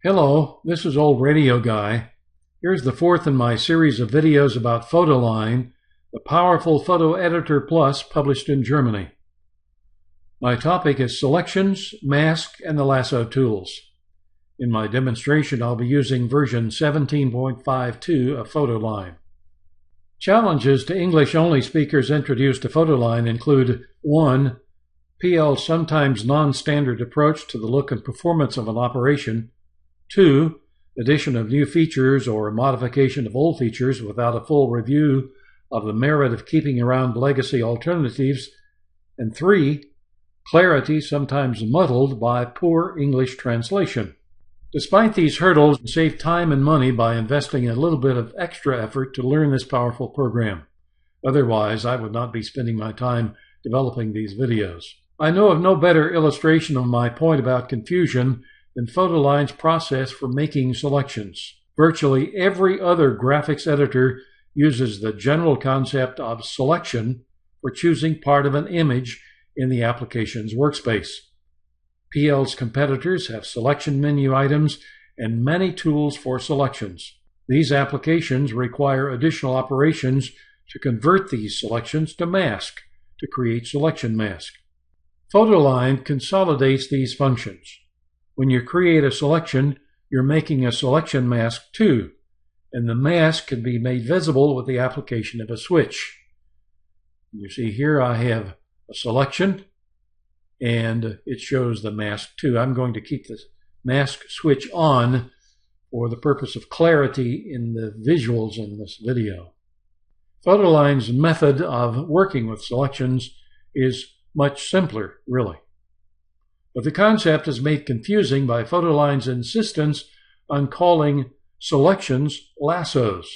Hello, this is Old Radio Guy. Here's the fourth in my series of videos about PhotoLine, the powerful photo editor plus published in Germany. My topic is selections, mask, and the Lasso Tools. In my demonstration, I'll be using version 17.52 of PhotoLine. Challenges to English-only speakers introduced to PhotoLine include 1. PL's sometimes non-standard approach to the look and performance of an operation. 2. Addition of new features or modification of old features without a full review of the merit of keeping around legacy alternatives. And 3. Clarity sometimes muddled by poor English translation. Despite these hurdles, save time and money by investing a little bit of extra effort to learn this powerful program. Otherwise, I would not be spending my time developing these videos. I know of no better illustration of my point about confusion than PhotoLine's process for making selections. Virtually every other graphics editor uses the general concept of selection for choosing part of an image in the application's workspace. PL's competitors have selection menu items and many tools for selections. These applications require additional operations to convert these selections to mask to create selection mask. PhotoLine consolidates these functions. When you create a selection, you're making a selection mask too, and the mask can be made visible with the application of a switch. You see here I have a selection, and it shows the mask too. I'm going to keep the mask switch on for the purpose of clarity in the visuals in this video. PhotoLine's method of working with selections is much simpler, really. But the concept is made confusing by PhotoLine's insistence on calling selections lassos.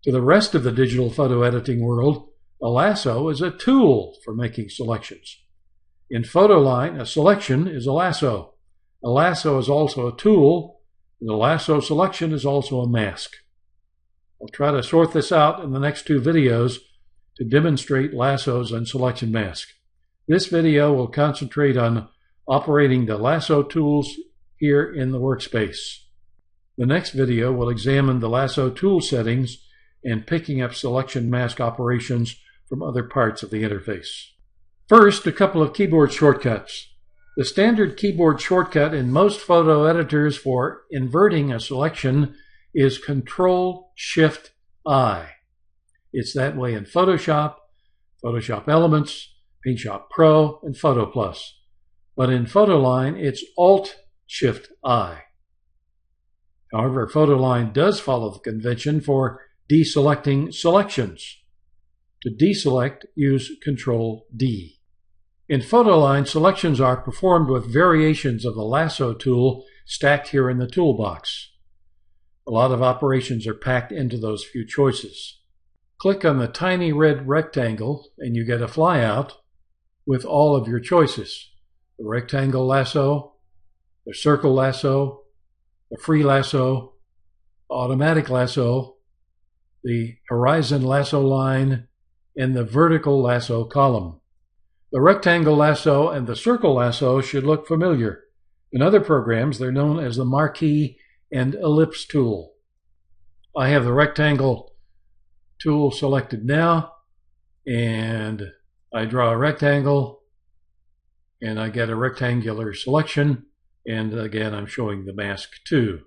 To the rest of the digital photo editing world, a lasso is a tool for making selections. In PhotoLine, a selection is a lasso. A lasso is also a tool, and the lasso selection is also a mask. I'll try to sort this out in the next two videos to demonstrate lassos and selection mask. This video will concentrate on operating the Lasso Tools here in the workspace. The next video will examine the Lasso Tool settings and picking up selection mask operations from other parts of the interface. First, a couple of keyboard shortcuts. The standard keyboard shortcut in most photo editors for inverting a selection is Ctrl-Shift-I. It's that way in Photoshop, Photoshop Elements, PaintShop Pro, and Photo Plus. But in PhotoLine, it's Alt-Shift-I. However, PhotoLine does follow the convention for deselecting selections. To deselect, use Ctrl-D. In PhotoLine, selections are performed with variations of the Lasso tool stacked here in the toolbox. A lot of operations are packed into those few choices. Click on the tiny red rectangle and you get a flyout with all of your choices. The rectangle lasso, the circle lasso, the free lasso, automatic lasso, the horizon lasso line, and the vertical lasso column. The rectangle lasso and the circle lasso should look familiar. In other programs, they're known as the marquee and ellipse tool. I have the rectangle tool selected now, and I draw a rectangle, and I get a rectangular selection, and again I'm showing the mask too.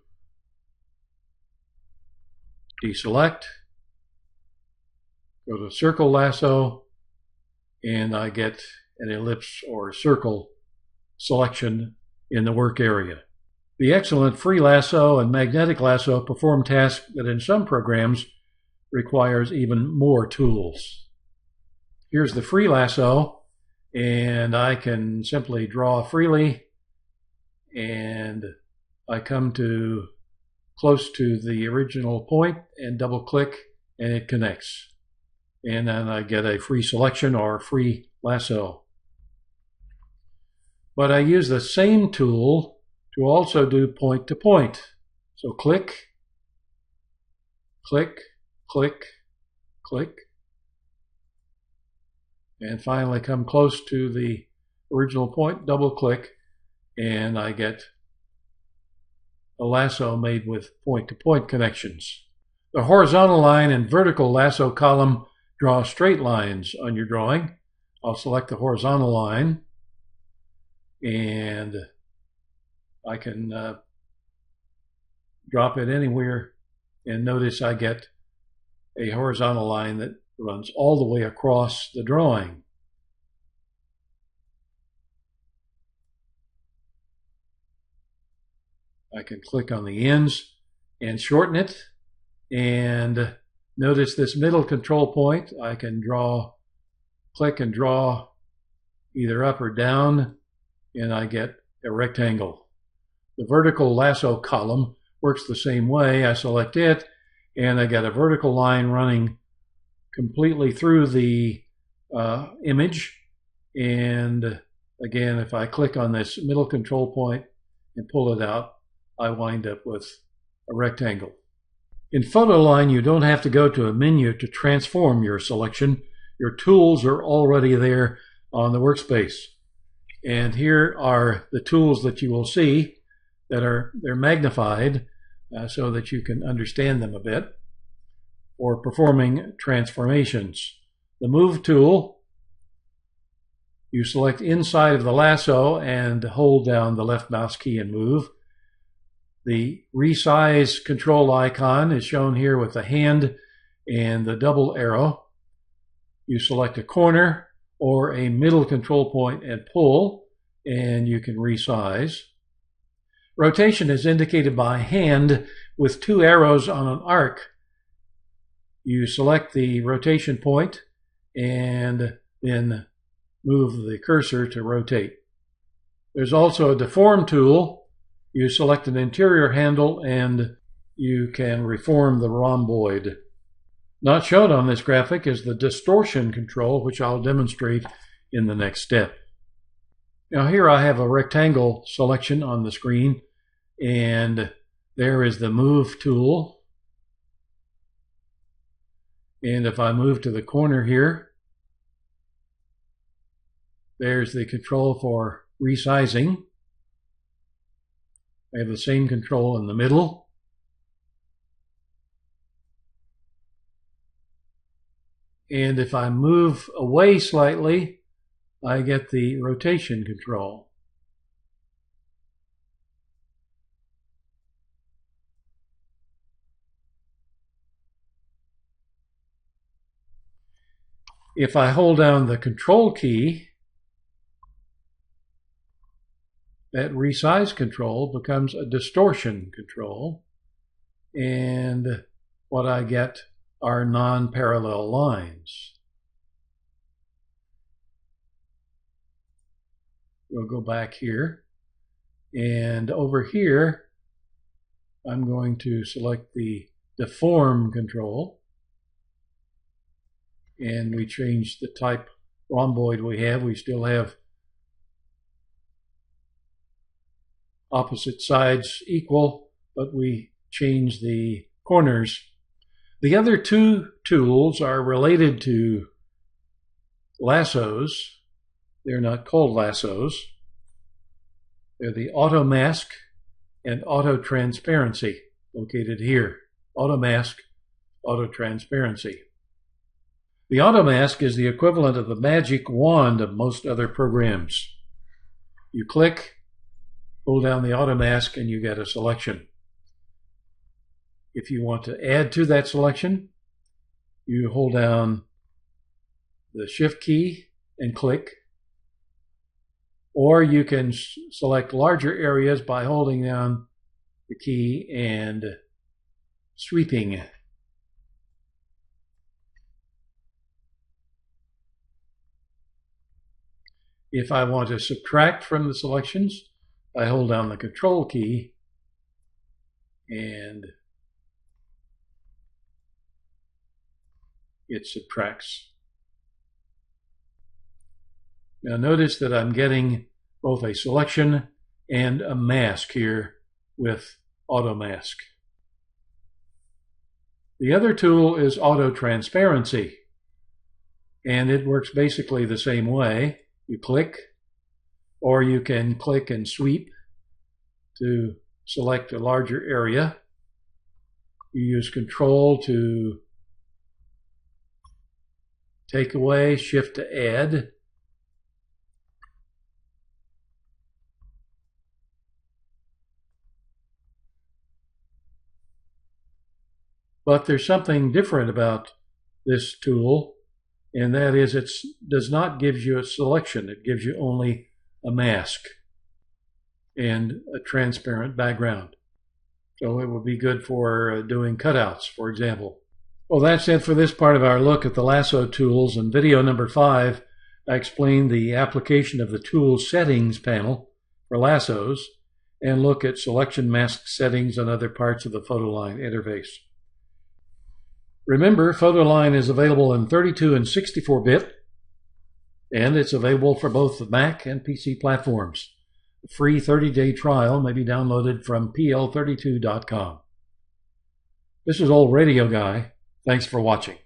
Deselect, go to circle lasso, and I get an ellipse or circle selection in the work area. The excellent free lasso and magnetic lasso perform tasks that in some programs requires even more tools. Here's the free lasso, and I can simply draw freely, and I come to close to the original point and double click and it connects. And then I get a free selection or free lasso. But I use the same tool to also do point to point. So click, click, click, click, and finally come close to the original point, double click, and I get a lasso made with point-to-point connections. The horizontal line and vertical lasso column draw straight lines on your drawing. I'll select the horizontal line, and I can drop it anywhere, and notice I get a horizontal line that runs all the way across the drawing. I can click on the ends and shorten it, and notice this middle control point. I can click and draw either up or down, and I get a rectangle. The vertical lasso column works the same way. I select it, and I get a vertical line running completely through the image. And again, if I click on this middle control point and pull it out, I wind up with a rectangle. In PhotoLine, you don't have to go to a menu to transform your selection. Your tools are already there on the workspace. And here are the tools that you will see they're magnified so that you can understand them a bit for performing transformations. The Move tool, you select inside of the lasso and hold down the left mouse key and move. The Resize control icon is shown here with the hand and the double arrow. You select a corner or a middle control point and pull, and you can resize. Rotation is indicated by hand with two arrows on an arc. You select the rotation point and then move the cursor to rotate. There's also a Deform tool. You select an interior handle and you can reform the rhomboid. Not shown on this graphic is the distortion control, which I'll demonstrate in the next step. Now here I have a rectangle selection on the screen, and there is the Move tool. And if I move to the corner here, there's the control for resizing. I have the same control in the middle. And if I move away slightly, I get the rotation control. If I hold down the Control key, that Resize control becomes a distortion control, and what I get are non-parallel lines. We'll go back here, and over here I'm going to select the Deform control, and we change the type rhomboid we have. We still have opposite sides equal, but we change the corners. The other two tools are related to lassos. They're not called lassos. They're the Auto Mask and Auto Transparency, located here. Auto Mask, Auto Transparency. The Auto Mask is the equivalent of the magic wand of most other programs. You click, pull down the Auto Mask, and you get a selection. If you want to add to that selection, you hold down the Shift key and click, or you can select larger areas by holding down the key and sweeping. If I want to subtract from the selections, I hold down the Control key and it subtracts. Now notice that I'm getting both a selection and a mask here with Auto Mask. The other tool is Auto Transparency, and it works basically the same way. You click, or you can click and sweep to select a larger area. You use Control to take away, Shift to add. But there's something different about this tool, and that is it does not give you a selection. It gives you only a mask and a transparent background. So it would be good for doing cutouts, for example. Well, that's it for this part of our look at the Lasso Tools. In video number 5, I explained the application of the Tools Settings panel for lassos and look at selection mask settings and other parts of the PhotoLine interface. Remember, PhotoLine is available in 32 and 64-bit, and it's available for both the Mac and PC platforms. A free 30-day trial may be downloaded from pl32.com. This is Old Radio Guy. Thanks for watching.